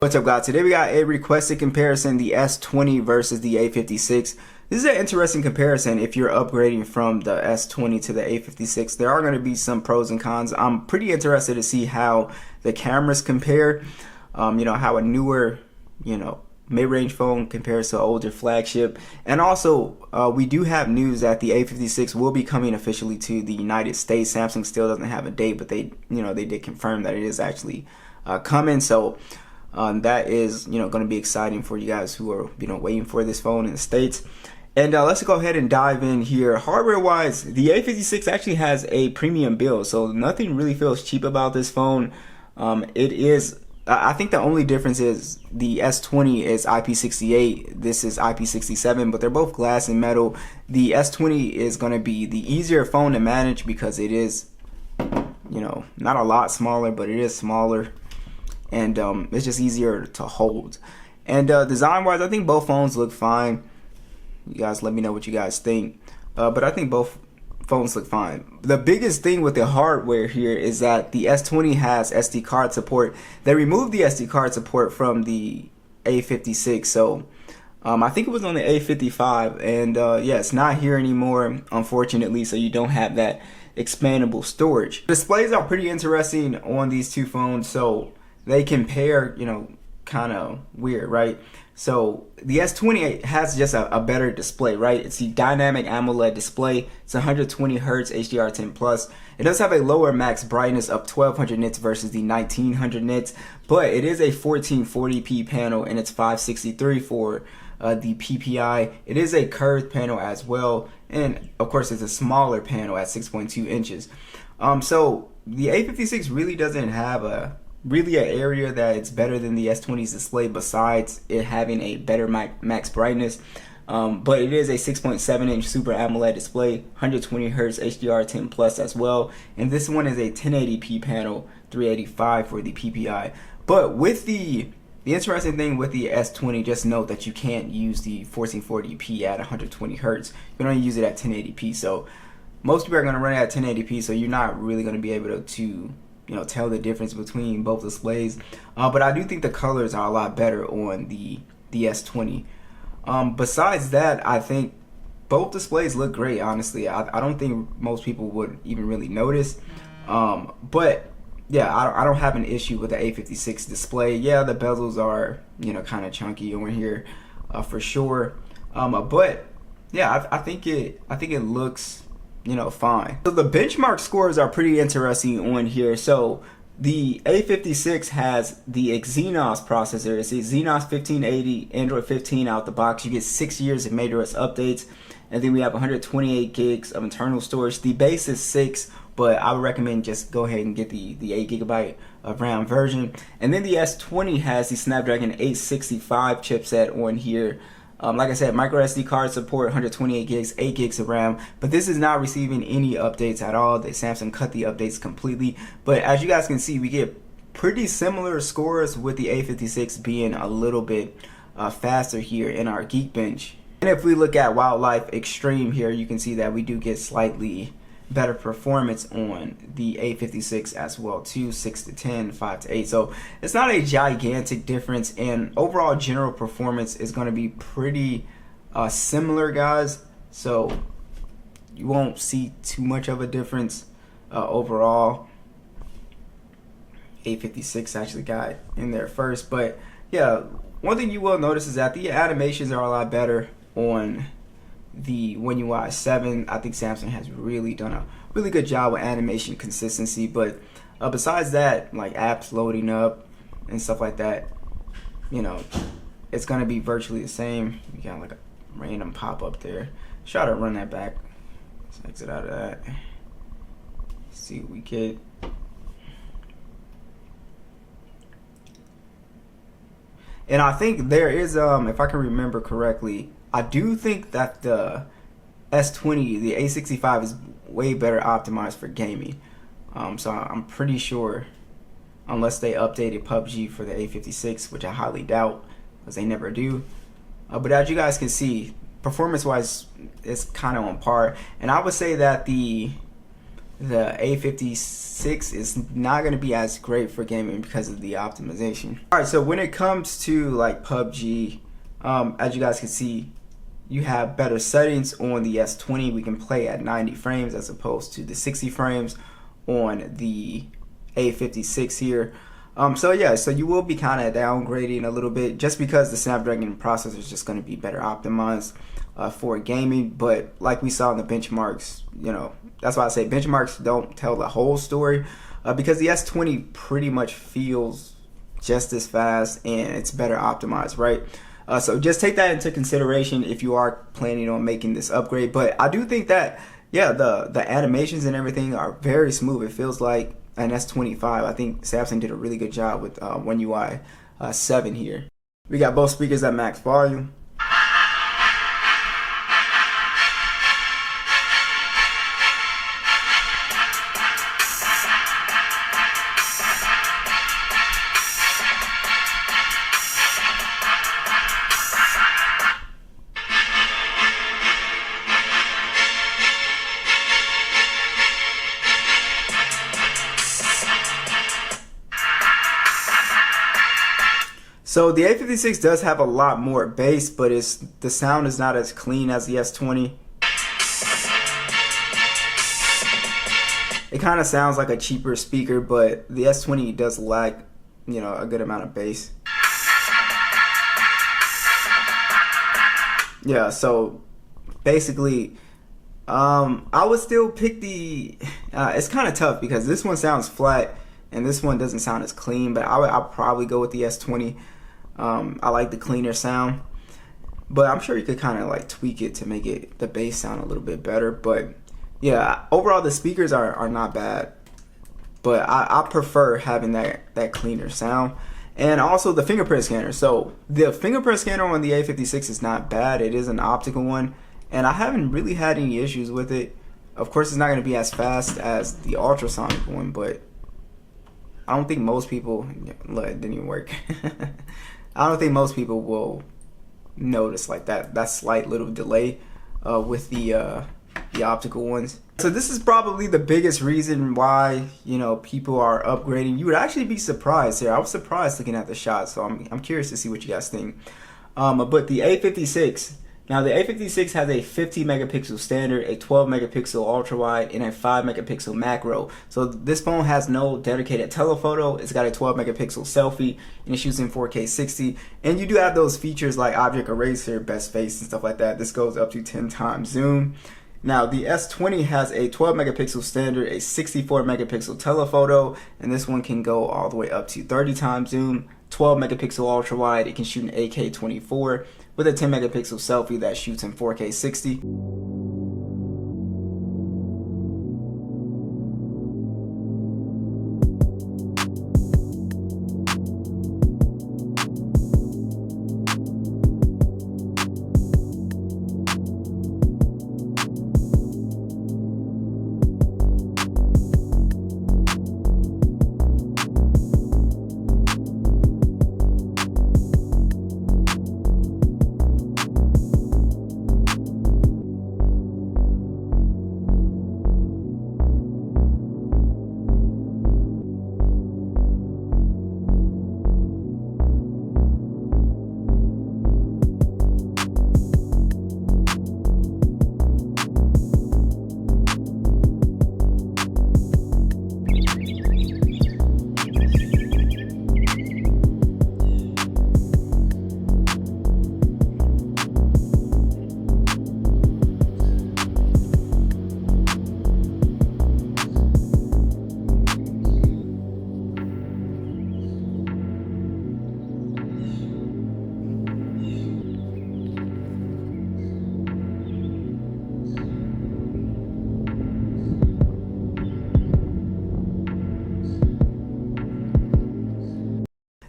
What's up, guys? Today we got a requested comparison, the S20 versus the A56. This is an interesting comparison if you're upgrading from the S20 to the A56. There are going to be some pros and cons. I'm pretty interested to see how the cameras compare, how a newer, mid-range phone compares to an older flagship. And also, we do have news that the A56 will be coming officially to the United States. Samsung still doesn't have a date, but they did confirm that it is actually coming. So that is going to be exciting for you guys who are waiting for this phone in the States. And let's go ahead and dive in here. Hardware wise, the A56 actually has a premium build, so nothing really feels cheap about this phone. I think the only difference is the S20 is IP68, this is IP67, but they're both glass and metal. The S20 is going to be the easier phone to manage because it is not a lot smaller, but it is smaller. And it's just easier to hold. And design wise, I think both phones look fine. You guys let me know what you guys think, but I think both phones look fine. The biggest thing with the hardware here is that the S20 has SD card support. They removed the SD card support from the A56, so I think it was on the A55, and yeah, it's not here anymore, unfortunately, so you don't have that expandable storage. Displays are pretty interesting on these two phones, so they compare, kind of weird, right? So the S20 has just a better display, right? It's the dynamic AMOLED display. It's 120 Hz HDR10 plus. It does have a lower max brightness of 1200 nits versus the 1900 nits, but it is a 1440p panel and it's 563 for the PPI. It is a curved panel as well, and of course it's a smaller panel at 6.2 inches. So the A56 really doesn't have an area that it's better than the S20's display besides it having a better max brightness, but it is a 6.7 inch Super AMOLED display, 120 Hz HDR10 plus as well, and this one is a 1080p panel, 385 for the PPI. But with the interesting thing with the S20, just note that you can't use the 1440p at 120 Hz. You can only use it at 1080p, so most people are going to run it at 1080p, so you're not really going to be able to tell the difference between both displays. But I do think the colors are a lot better on the S20. Besides that, I think both displays look great, honestly. I don't think most people would even really notice. But yeah, I don't have an issue with the A56 display. Yeah, the bezels are kind of chunky on here for sure. But yeah, I think it looks fine. So the benchmark scores are pretty interesting on here. So the A56 has the Exynos processor. It's the Exynos 1580 Android 15 out the box. You get 6 years of MadeOS updates, and then we have 128 gigs of internal storage. The base is 6, but I would recommend just go ahead and get the 8 gigabyte of RAM version. And then the S20 has the Snapdragon 865 chipset on here. Like I said, micro SD card support, 128 gigs, 8 gigs of RAM, but this is not receiving any updates at all. Samsung cut the updates completely. But as you guys can see, we get pretty similar scores with the A56 being a little bit faster here in our Geekbench. And if we look at Wildlife Extreme here, you can see that we do get slightly better performance on the A56 as well too, 6 to 10, 5 to 8. So it's not a gigantic difference, and overall general performance is going to be pretty similar, guys. So you won't see too much of a difference overall. A56 actually got in there first, but yeah, one thing you will notice is that the animations are a lot better on the One UI 7. I think Samsung has really done a really good job with animation consistency, but besides that, like apps loading up and stuff like that, it's gonna be virtually the same. You got like a random pop-up there. Try to run that back. Let's exit out of that. See what we get. And I think there is, if I can remember correctly, I do think that the S20, the A65 is way better optimized for gaming. So I'm pretty sure, unless they updated PUBG for the A56, which I highly doubt, because they never do. But as you guys can see, performance-wise, it's kind of on par. And I would say that the the A56 is not going to be as great for gaming because of the optimization. Alright, so when it comes to like PUBG, as you guys can see, you have better settings on the S20. We can play at 90 frames as opposed to the 60 frames on the A56 here. So yeah, so you will be kind of downgrading a little bit just because the Snapdragon processor is just going to be better optimized for gaming. But like we saw in the benchmarks, you know, that's why I say benchmarks don't tell the whole story, because the S20 pretty much feels just as fast and it's better optimized, right? So just take that into consideration if you are planning on making this upgrade. But I do think that, yeah, the animations and everything are very smooth. It feels like an S25. I think Samsung did a really good job with One UI 7 here. We got both speakers at max volume. So the A56 does have a lot more bass, but the sound is not as clean as the S20. It kind of sounds like a cheaper speaker, but the S20 does lack, you know, a good amount of bass. Yeah, so basically, I would still pick the. It's kind of tough because this one sounds flat and this one doesn't sound as clean, but I'll probably go with the S20. I like the cleaner sound, but I'm sure you could kind of like tweak it to make it the bass sound a little bit better. But yeah, overall the speakers are not bad, but I prefer having that cleaner sound. And also the fingerprint scanner. So the fingerprint scanner on the A56 is not bad. It is an optical one, and I haven't really had any issues with it. Of course, it's not going to be as fast as the ultrasonic one, but I don't think most people. Look, it didn't even work. I don't think most people will notice like that slight little delay with the optical ones. So this is probably the biggest reason why, you know, people are upgrading. You would actually be surprised here. I was surprised looking at the shots, so I'm curious to see what you guys think. But the A56. Now the A56 has a 50 megapixel standard, a 12 megapixel ultra wide, and a 5 megapixel macro. So this phone has no dedicated telephoto. It's got a 12 megapixel selfie, and it shoots in 4K 60. And you do have those features like object eraser, best face, and stuff like that. This goes up to 10 times zoom. Now the S20 has a 12 megapixel standard, a 64 megapixel telephoto, and this one can go all the way up to 30 times zoom. 12 megapixel ultra wide, it can shoot in 8K 24 with a 10 megapixel selfie that shoots in 4K 60.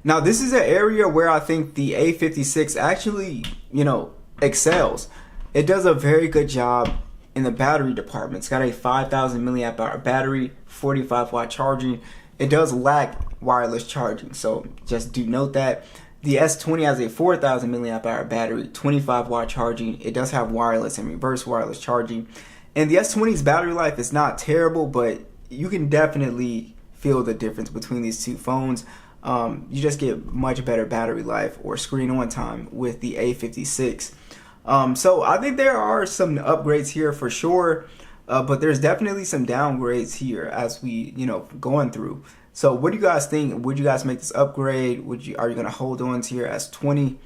Now this is an area where I think the A56 actually, you know, excels. It does a very good job in the battery department. It's got a 5,000 milliamp hour battery, 45 watt charging. It does lack wireless charging, so just do note that. The S20 has a 4,000 milliamp hour battery, 25 watt charging. It does have wireless and reverse wireless charging. And the S20's battery life is not terrible, but you can definitely feel the difference between these two phones. You just get much better battery life or screen on time with the A56. So I think there are some upgrades here for sure, but there's definitely some downgrades here as we, going through. So what do you guys think? Would you guys make this upgrade? Are you gonna hold on to your S20?